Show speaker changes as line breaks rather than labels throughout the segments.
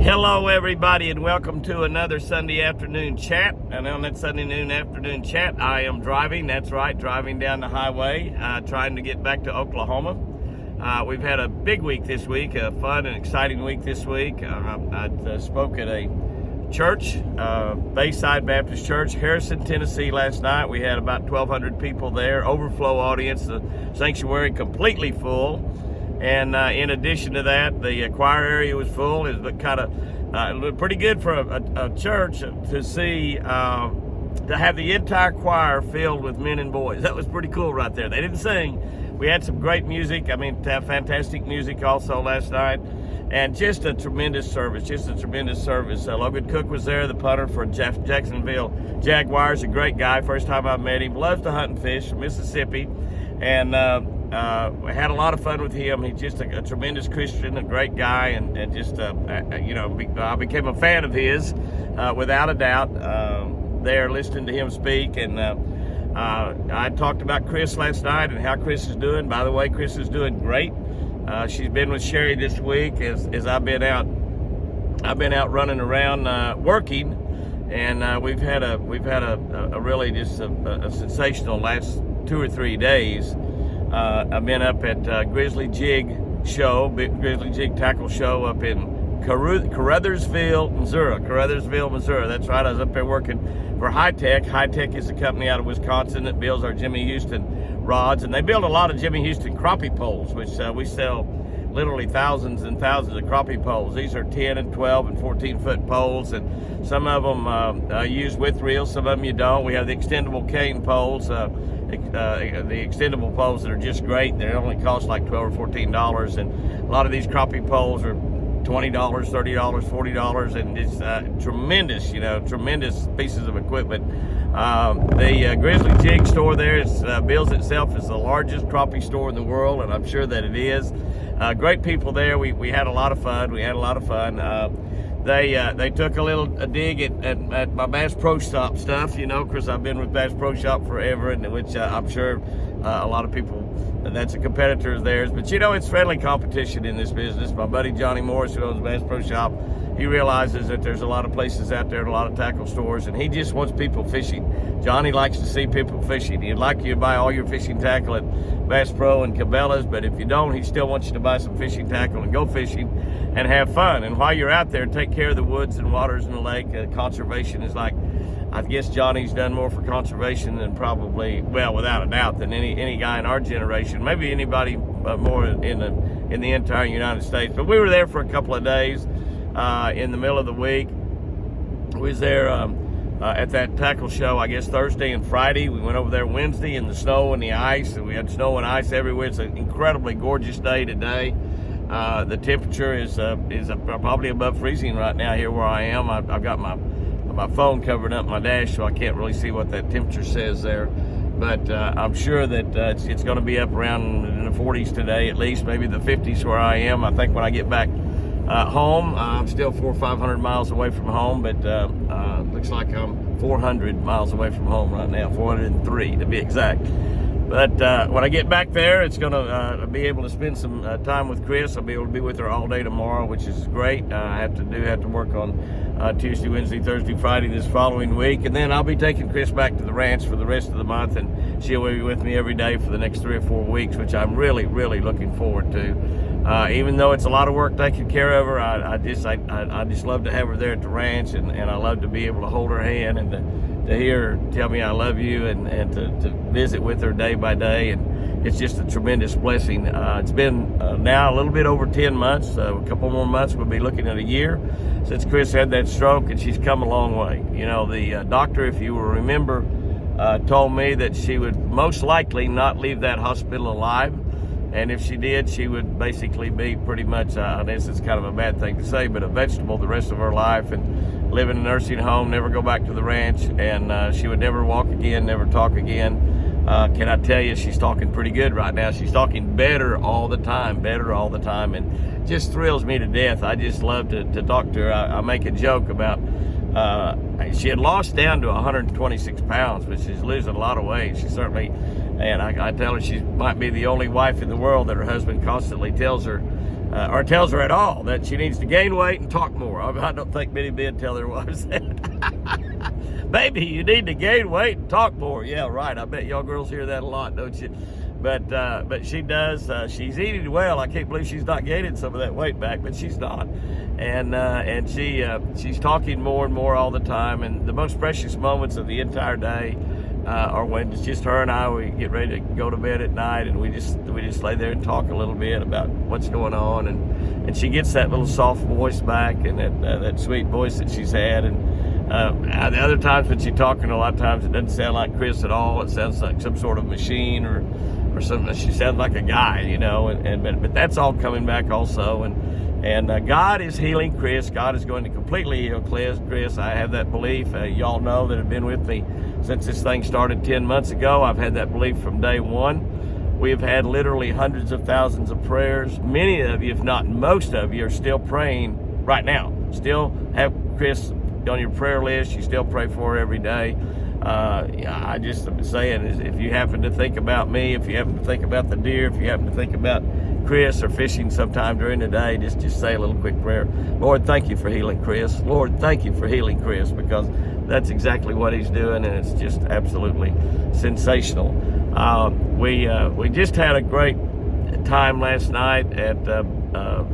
Hello everybody, and welcome to another Sunday afternoon chat. And on that Sunday afternoon chat, I am driving, that's right, driving down the highway, trying to get back to Oklahoma. We've had a big week this week, a fun and exciting week this week. I spoke at a church, Bayside Baptist Church, Harrison, Tennessee last night. We had about 1,200 people there, overflow audience, the sanctuary completely full. And in addition to that, the choir area was full. It was kind of pretty good for a church to see, to have the entire choir filled with men and boys. That was pretty cool right there. They didn't sing. We had some great music. I mean, fantastic music also last night. And just a tremendous service, Logan Cook was there, the punter for Jacksonville Jaguars, a great guy. First time I met him. Loves to hunt and fish from Mississippi. And I had a lot of fun with him. He's just a tremendous Christian, a great guy, and just, I became a fan of his, without a doubt, there listening to him speak. And I talked about Chris last night and how Chris is doing. By the way, Chris is doing great. She's been with Sherry this week as I've been out running around working, and we've had a really just a sensational last 2 or 3 days. I've been up at Grizzly Jig Tackle Show up in Caruthersville, Missouri. That's right. I was up there working for HiTech. HiTech is a company out of Wisconsin that builds our Jimmy Houston rods, and they build a lot of Jimmy Houston crappie poles, which we sell literally thousands and thousands of crappie poles. These are 10 and 12 and 14-foot poles, and some of them use with reels, some of them you don't. We have the extendable cane poles, the extendable poles that are just great. They only cost like $12 or $14, and a lot of these crappie poles are $20, $30, $40, and it's tremendous pieces of equipment. The Grizzly Jig store there bills itself as the largest crappie store in the world, and I'm sure that it is. Great people there. We had a lot of fun. They took a dig at my Bass Pro Shop stuff, because I've been with Bass Pro Shop forever, and which I'm sure a lot of people, that's a competitor of theirs. But it's friendly competition in this business. My buddy Johnny Morris, who owns Bass Pro Shop, he realizes that there's a lot of places out there, a lot of tackle stores, and he just wants people fishing. Johnny likes to see people fishing. He'd like you to buy all your fishing tackle at Bass Pro and Cabela's, but if you don't, he still wants you to buy some fishing tackle and go fishing and have fun. And while you're out there, take care of the woods and waters in the lake. Conservation is like, I guess Johnny's done more for conservation than probably, well, without a doubt, than any guy in our generation, maybe anybody more in the entire United States. But we were there for a couple of days in the middle of the week. We was there at that tackle show, I guess, Thursday and Friday. We went over there Wednesday in the snow and the ice, and we had snow and ice everywhere. It's an incredibly gorgeous day today. The temperature is probably above freezing right now here where I am. I've got my phone covered up my dash, so I can't really see what that temperature says there. But I'm sure that it's going to be up around in the 40s today, at least, maybe the 50s where I am. I think when I get back home, I'm still 400 or 500 miles away from home, but looks like I'm 400 miles away from home right now, 403 to be exact. But when I get back there, it's going to be able to spend some time with Chris. I'll be able to be with her all day tomorrow, which is great. I have to work on Tuesday, Wednesday, Thursday, Friday this following week. And then I'll be taking Chris back to the ranch for the rest of the month, and she'll be with me every day for the next 3 or 4 weeks, which I'm really, really looking forward to. Even though it's a lot of work taking care of her, I just love to have her there at the ranch, and I love to be able to hold her hand and to hear her tell me I love you, and to visit with her day by day. And it's just a tremendous blessing. It's been now a little bit over 10 months. A couple more months, we'll be looking at a year since Chris had that stroke, and she's come a long way. The doctor, if you will remember, told me that she would most likely not leave that hospital alive. And if she did, she would basically be pretty much, I guess it's kind of a bad thing to say, but a vegetable the rest of her life, and live in a nursing home, never go back to the ranch, and she would never walk again, never talk again. Can I tell you, she's talking pretty good right now. She's talking better all the time, and just thrills me to death. I just love to talk to her. I make a joke about, she had lost down to 126 pounds, but she's losing a lot of weight. She certainly, and I tell her she might be the only wife in the world that her husband constantly tells her or tells her at all that she needs to gain weight and talk more. I don't think many men tell their wives that. Baby, you need to gain weight and talk more. Yeah, right. I bet y'all girls hear that a lot, don't you? But she does. She's eating well. I can't believe she's not gaining some of that weight back, but she's not. And she's talking more and more all the time. And the most precious moments of the entire day are when it's just her and I. We get ready to go to bed at night, and we just lay there and talk a little bit about what's going on. And she gets that little soft voice back, and that sweet voice that she's had. And the other times when she's talking, a lot of times it doesn't sound like Chris at all. It sounds like some sort of machine or something. She sounds like a guy, you know. But that's all coming back also. And God is healing Chris. God is going to completely heal Chris. I have that belief. Y'all know that have been with me since this thing started 10 months ago. I've had that belief from day one. We have had literally hundreds of thousands of prayers. Many of you, if not most of you, are still praying right now. Still have Chris on your prayer list. You still pray for her every day. I just am saying, if you happen to think about me, if you happen to think about the deer, if you happen to think about Chris or fishing sometime during the day, just say a little quick prayer. Lord, thank you for healing Chris. Lord, thank you for healing Chris, because that's exactly what he's doing, and it's just absolutely sensational. We just had a great time last night at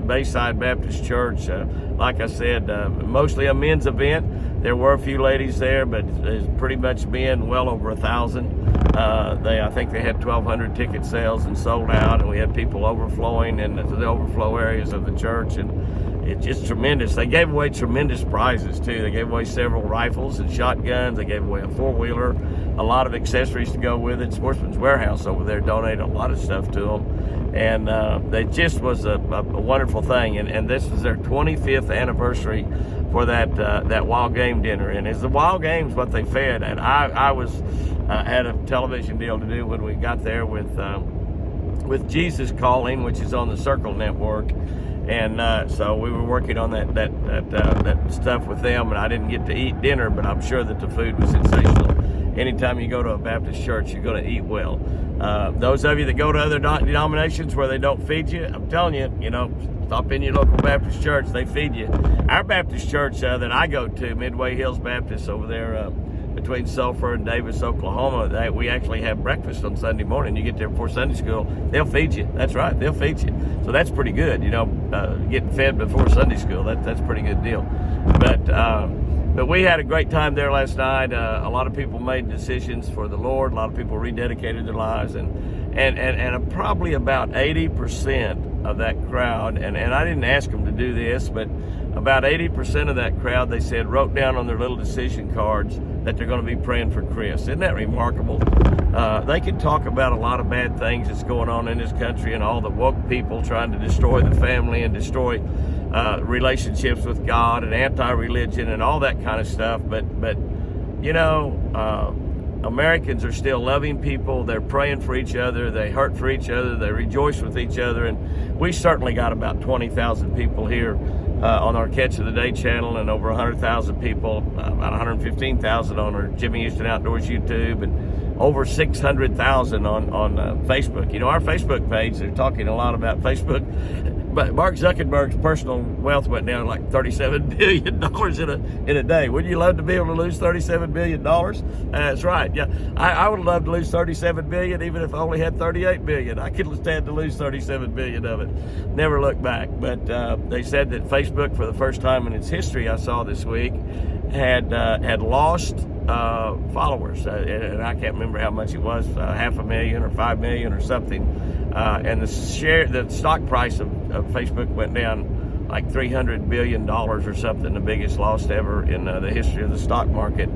Bayside Baptist Church. Like I said, mostly a men's event. There were a few ladies there, but it's pretty much been well over 1,000. I think they had 1,200 ticket sales and sold out, and we had people overflowing in the overflow areas of the church, and it's just tremendous. They gave away tremendous prizes too. They gave away several rifles and shotguns. They gave away a 4-wheeler, a lot of accessories to go with it. Sportsman's Warehouse over there donated a lot of stuff to them, and they just was a wonderful thing. And this was their 25th anniversary for that wild game dinner. And it's the wild games what they fed. And I had a television deal to do when we got there with Jesus Calling, which is on the Circle Network. And so we were working on that stuff with them, and I didn't get to eat dinner, but I'm sure that the food was sensational. Anytime you go to a Baptist church, you're going to eat well. Those of you that go to other denominations where they don't feed you, I'm telling you, stop in your local Baptist church, they feed you. Our Baptist church that I go to, Midway Hills Baptist over there between Sulphur and Davis, Oklahoma, we actually have breakfast on Sunday morning. You get there before Sunday school, they'll feed you. That's right, they'll feed you. So that's pretty good, getting fed before Sunday school. That's a pretty good deal. But we had a great time there last night. A lot of people made decisions for the Lord. A lot of people rededicated their lives, and probably about 80% of that crowd, and I didn't ask them to do this, but about 80% of that crowd, they said, wrote down on their little decision cards that they're going to be praying for Chris. Isn't that remarkable? They can talk about a lot of bad things that's going on in this country, and all the woke people trying to destroy the family and destroy relationships with God and anti-religion and all that kind of stuff. But Americans are still loving people. They're praying for each other. They hurt for each other. They rejoice with each other. And we certainly got about 20,000 people here on our Catch of the Day channel, and over 100,000 people, about 115,000 on our Jimmy Houston Outdoors YouTube, and over 600,000 on Facebook. Our Facebook page, they're talking a lot about Facebook. But Mark Zuckerberg's personal wealth went down like $37 billion in a day. Wouldn't you love to be able to lose $37 billion? That's right. Yeah, I would love to lose $37 billion, even if I only had $38 billion. I could stand to lose $37 billion of it. Never look back. But they said that Facebook, for the first time in its history, I saw this week, had lost followers, and I can't remember how much it was, 500,000 or 5 million or something. And the stock price of Facebook went down like $300 billion or something, the biggest loss ever in the history of the stock market.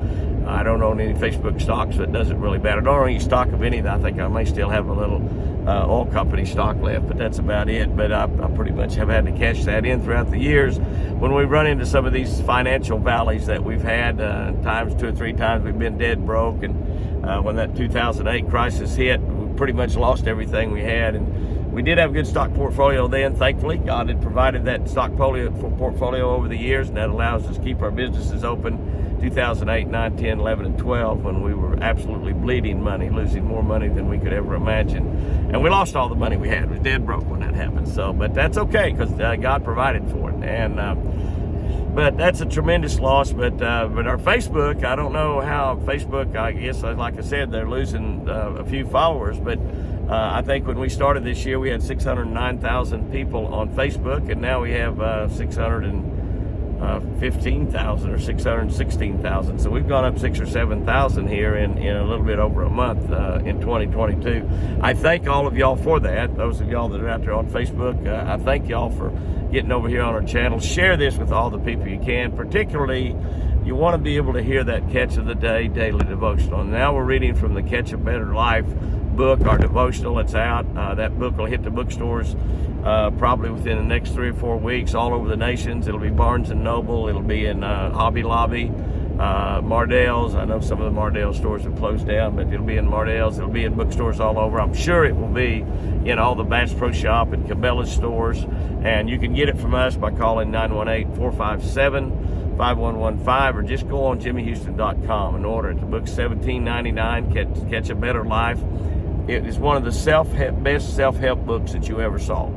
I don't own any Facebook stocks, so it doesn't really matter. I don't own any stock of any. I think I may still have a little oil company stock left, but that's about it. But I pretty much have had to cash that in throughout the years. When we run into some of these financial valleys that we've had, times 2 or 3 times we've been dead broke, and when that 2008 crisis hit, we pretty much lost everything we had. And We did have a good stock portfolio then, thankfully. God had provided that stock portfolio over the years, and that allows us to keep our businesses open 2008, 9, 10, 11, and 12, when we were absolutely bleeding money, losing more money than we could ever imagine. And we lost all the money we had. We was dead broke when that happened. So, but that's okay, because God provided for it. And but that's a tremendous loss. But our Facebook, I don't know how Facebook, I guess, like I said, they're losing a few followers. But I think when we started this year, we had 609,000 people on Facebook, and now we have 615,000 or 616,000. So we've gone up 6,000 or 7,000 here in a little bit over a month in 2022. I thank all of y'all for that. Those of y'all that are out there on Facebook, I thank y'all for getting over here on our channel. Share this with all the people you can. Particularly, you want to be able to hear that Catch of the Day daily devotional. And now we're reading from the Catch a Better Life book, our devotional. It's out. That book will hit the bookstores probably within the next 3 or 4 weeks all over the nations. It'll be Barnes & Noble. It'll be in Hobby Lobby, Mardell's. I know some of the Mardell stores have closed down, but it'll be in Mardell's. It'll be in bookstores all over. I'm sure it will be in all the Bass Pro Shop and Cabela's stores. And you can get it from us by calling 918-457-5115, or just go on jimmyhouston.com and order it. The book's $17.99, Catch a Better Life. It is one of the best self-help books that you ever saw.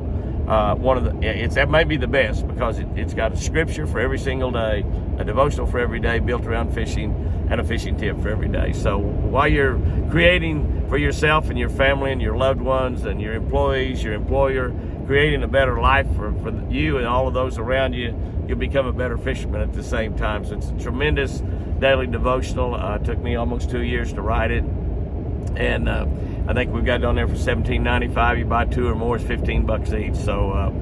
That may be the best, because it's got a scripture for every single day, a devotional for every day built around fishing, and a fishing tip for every day. So while you're creating for yourself and your family and your loved ones and your employees, your employer, creating a better life for you and all of those around you, you'll become a better fisherman at the same time. So it's a tremendous daily devotional. It took me almost 2 years to write it. And I think we've got it on there for $17.95. You buy 2 or more, it's $15 each. So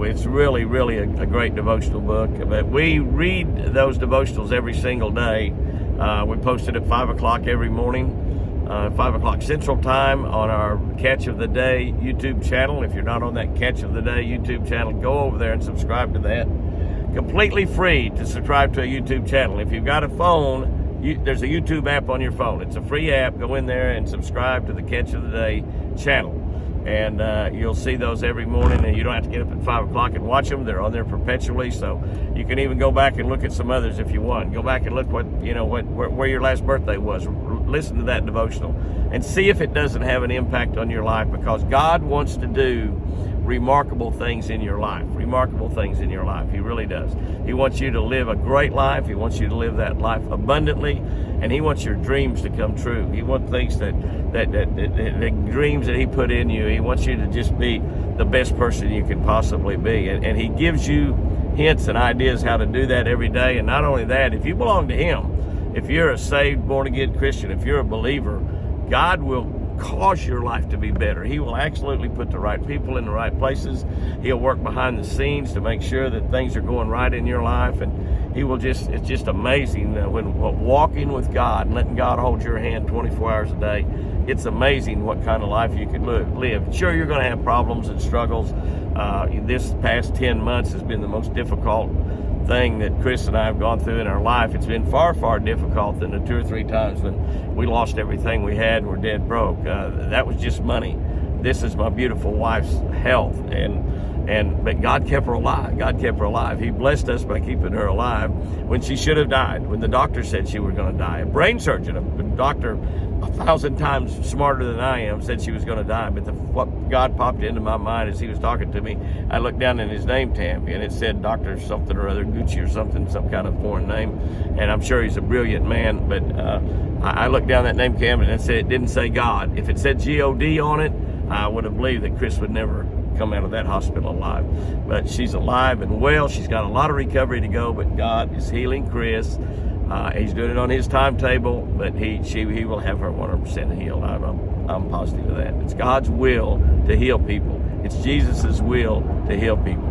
it's really, really a great devotional book. But we read those devotionals every single day. We post it at 5 o'clock every morning, 5 o'clock Central Time, on our Catch of the Day YouTube channel. If you're not on that Catch of the Day YouTube channel, go over there and subscribe to that. Completely free to subscribe to a YouTube channel. If you've got a phone, there's a YouTube app on your phone. It's a free app. Go in there and subscribe to the Catch of the Day channel. And you'll see those every morning, and you don't have to get up at 5 o'clock and watch them. They're on there perpetually, so you can even go back and look at some others if you want. Go back and look where your last birthday was. Listen to that devotional and see if it doesn't have an impact on your life, because God wants to do remarkable things in your life. Remarkable things in your life. He really does. He wants you to live a great life. He wants you to live that life abundantly, and he wants your dreams to come true. He wants things the dreams that he put in you. He wants you to just be the best person you can possibly be. And he gives you hints and ideas how to do that every day. And not only that, if you belong to him, if you're a saved, born-again Christian, if you're a believer, God will cause your life to be better. He will absolutely put the right people in the right places. He'll work behind the scenes to make sure that things are going right in your life. And he will it's just amazing when walking with God and letting God hold your hand 24 hours a day. It's amazing what kind of life you can live. Sure, you're going to have problems and struggles. This past 10 months has been the most difficult thing that Chris and I have gone through in our life. It's been far, far difficult than the 2 or 3 times when we lost everything we had and were dead broke. That was just money. This is my beautiful wife's health, but God kept her alive. God kept her alive. He blessed us by keeping her alive when she should have died, when the doctor said she was going to die. A brain surgeon, a doctor 1,000 times smarter than I am, said she was going to die. But what God popped into my mind as he was talking to me, I looked down in his name tag, and it said Dr. something or other, Gucci or something, some kind of foreign name. And I'm sure he's a brilliant man, but I looked down that name tag, and it said, it didn't say God. If it said G-O-D on it, I would have believed that Chris would never come out of that hospital alive. But she's alive and well. She's got a lot of recovery to go, but God is healing Chris. He's doing it on his timetable, but he will have her 100% healed. I'm positive of that. It's God's will to heal people. It's Jesus's will to heal people.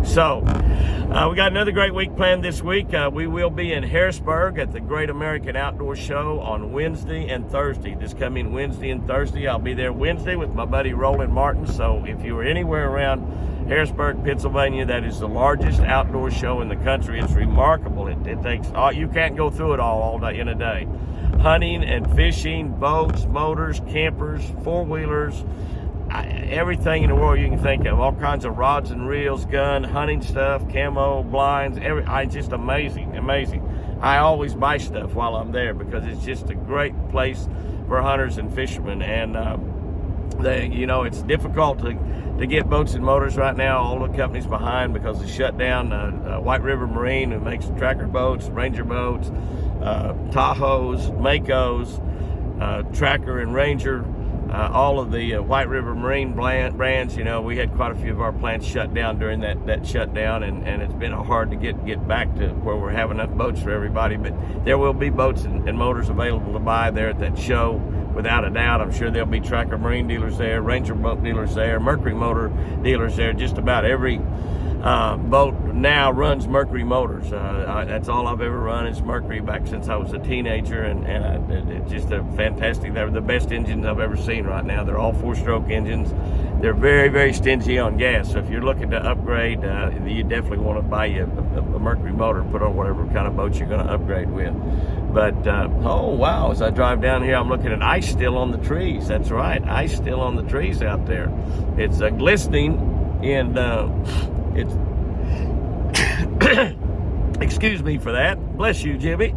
So, we got another great week planned this week. We will be in Harrisburg at the Great American Outdoor Show on Wednesday and Thursday. This coming Wednesday and Thursday, I'll be there Wednesday with my buddy Roland Martin. So if you are anywhere around Harrisburg, Pennsylvania, that is the largest outdoor show in the country. It's remarkable. It takes, you can't go through it all day in a day. Hunting and fishing, boats, motors, campers, four-wheelers, everything in the world you can think of. All kinds of rods and reels, gun, hunting stuff, camo, blinds, just amazing, amazing. I always buy stuff while I'm there because it's just a great place for hunters and fishermen. And it's difficult to get boats and motors right now. All the companies behind because they shut down. White River Marine, who makes tracker boats, Ranger boats, Tahoes, Makos, Tracker and Ranger. All of the White River Marine brands, we had quite a few of our plants shut down during that shutdown, and it's been hard to get back to where we're having enough boats for everybody. But there will be boats and motors available to buy there at that show, without a doubt. I'm sure there'll be Tracker Marine dealers there, Ranger boat dealers there, Mercury motor dealers there. Just about every boat now runs Mercury motors. That's all I've ever run is Mercury back since I was a teenager, and it's just a fantastic. They're the best engines I've ever seen right now. They're all 4-stroke engines. They're very, very stingy on gas. So if you're looking to upgrade, you definitely want to buy you a Mercury motor and put on whatever kind of boat you're going to upgrade with. But, oh, wow, as I drive down here, I'm looking at ice still on the trees. That's right, ice still on the trees out there. It's glistening, and it's excuse me for that. Bless you, Jimmy.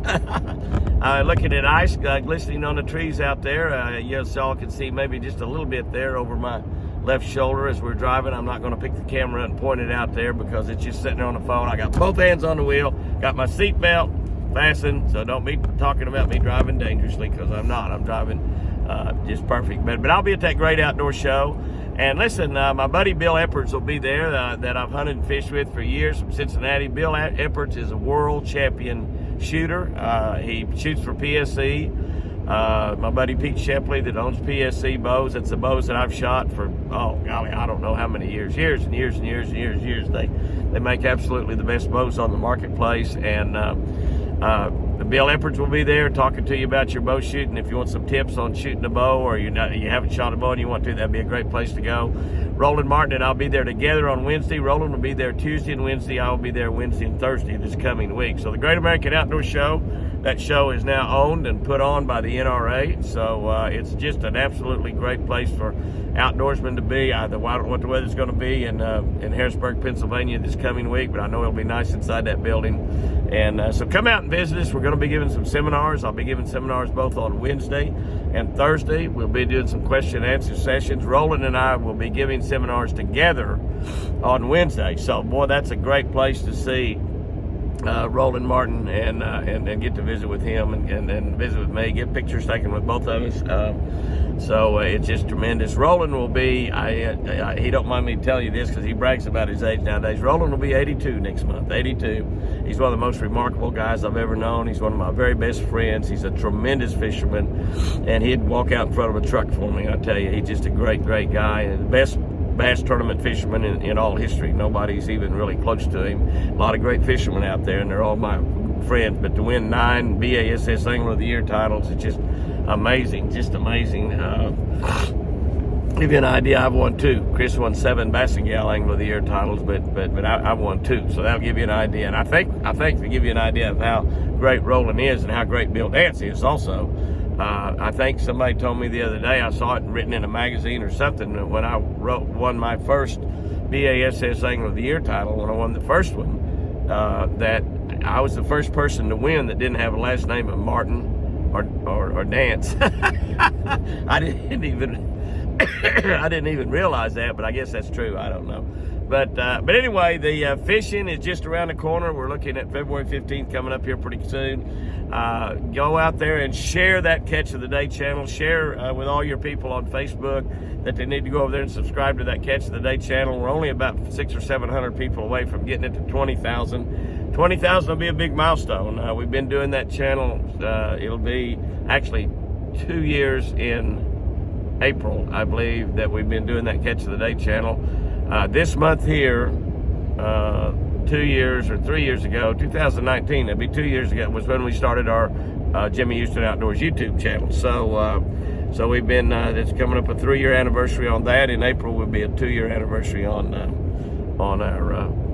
Looking at ice glistening on the trees out there. Yes, y'all can see maybe just a little bit there over my left shoulder as we're driving. I'm not going to pick the camera and point it out there because it's just sitting there on the phone. I got both hands on the wheel, got my seat belt fastened, so don't be talking about me driving dangerously, because I'm not. I'm driving just perfect. But I'll be at that great outdoor show. And listen, my buddy Bill Epperts will be there, that I've hunted and fished with for years from Cincinnati. Bill Epperts is a world champion shooter. He shoots for PSE. My buddy Pete Shepley that owns PSC bows. It's the bows that I've shot for, oh golly, I don't know how many years. Years and years and years and years and years. They make absolutely the best bows on the marketplace. And Bill Epperts will be there talking to you about your bow shooting. If you want some tips on shooting a bow, or you haven't shot a bow and you want to, that'd be a great place to go. Roland Martin and I'll be there together on Wednesday. Roland will be there Tuesday and Wednesday. I will be there Wednesday and Thursday this coming week. So the Great American Outdoor Show, that show is now owned and put on by the NRA. So it's just an absolutely great place for outdoorsmen to be. I don't know what the weather's going to be in Harrisburg, Pennsylvania this coming week, but I know it'll be nice inside that building. And so come out and visit us. We're going to be giving some seminars. I'll be giving seminars both on Wednesday and Thursday. We'll be doing some question and answer sessions. Roland and I will be giving seminars together on Wednesday. So, boy, that's a great place to see Roland Martin and get to visit with him and visit with me, get pictures taken with both of us. So it's just tremendous. Roland will be, he don't mind me telling you this because he brags about his age nowadays. Roland will be 82 next month, 82. He's one of the most remarkable guys I've ever known. He's one of my very best friends. He's a tremendous fisherman, and he'd walk out in front of a truck for me. I tell you, he's just a great, great guy, and the best bass tournament fisherman in all history. Nobody's even really close to him. A lot of great fishermen out there, and they're all my friends. But to win 9 BASS Angler of the Year titles, it's just amazing, just amazing. Give you an idea, I've won 2. Chris won 7 Bass and Gal Angler of the Year titles, but I've won 2, so that'll give you an idea. And I think to give you an idea of how great Roland is and how great Bill Dance is also. I think somebody told me the other day, I saw it written in a magazine or something, when I won my first BASS Angler of the Year title, when I won the first one, that I was the first person to win that didn't have a last name of Martin or Dance. I didn't even realize that, but I guess that's true. I don't know. But anyway, the fishing is just around the corner. We're looking at February 15th coming up here pretty soon. Go out there and share that Catch of the Day channel. Share with all your people on Facebook that they need to go over there and subscribe to that Catch of the Day channel. We're only about 600 or 700 people away from getting it to 20,000. 20,000 will be a big milestone. We've been doing that channel. It'll be actually 2 years in April, I believe, that we've been doing that Catch of the Day channel. This month here, 2 years or 3 years ago, 2019, it'd be 2 years ago, was when we started our Jimmy Houston Outdoors YouTube channel. So we've been, it's coming up a 3-year anniversary on that. In April will be a 2-year anniversary on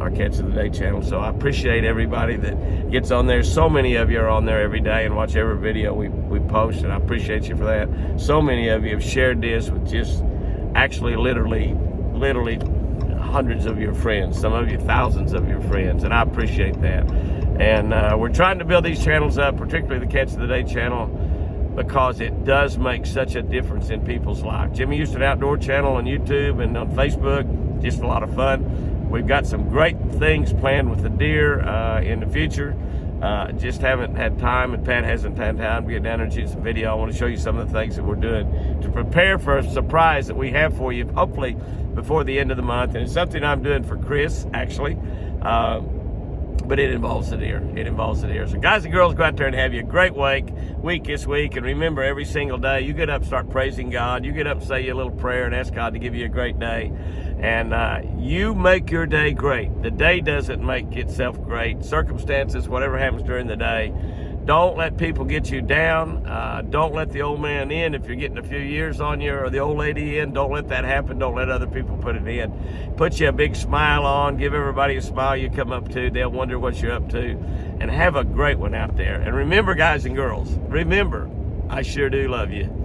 our Catch of the Day channel. So I appreciate everybody that gets on there. So many of you are on there every day and watch every video we post, and I appreciate you for that. So many of you have shared this with just actually literally hundreds of your friends, some of you thousands of your friends, and I appreciate that. And we're trying to build these channels up, particularly the Catch of the Day channel, because it does make such a difference in people's lives. Jimmy Houston Outdoor channel on YouTube and on Facebook, just a lot of fun. We've got some great things planned with the deer in the future. Just haven't had time, and Pat hasn't had time to get down there and shoot some video. I want to show you some of the things that we're doing to prepare for a surprise that we have for you, hopefully before the end of the month. And it's something I'm doing for Chris, actually. But it involves the deer. It involves the deer. So guys and girls, go out there and have you a great week this week. And remember, every single day, you get up and start praising God. You get up and say your little prayer and ask God to give you a great day. And you make your day great. The day doesn't make itself great. Circumstances, whatever happens during the day, don't let people get you down. Don't let the old man in if you're getting a few years on you, or the old lady in. Don't let that happen. Don't let other people put it in. Put you a big smile on. Give everybody a smile you come up to. They'll wonder what you're up to. And have a great one out there. And remember, guys and girls, remember, I sure do love you.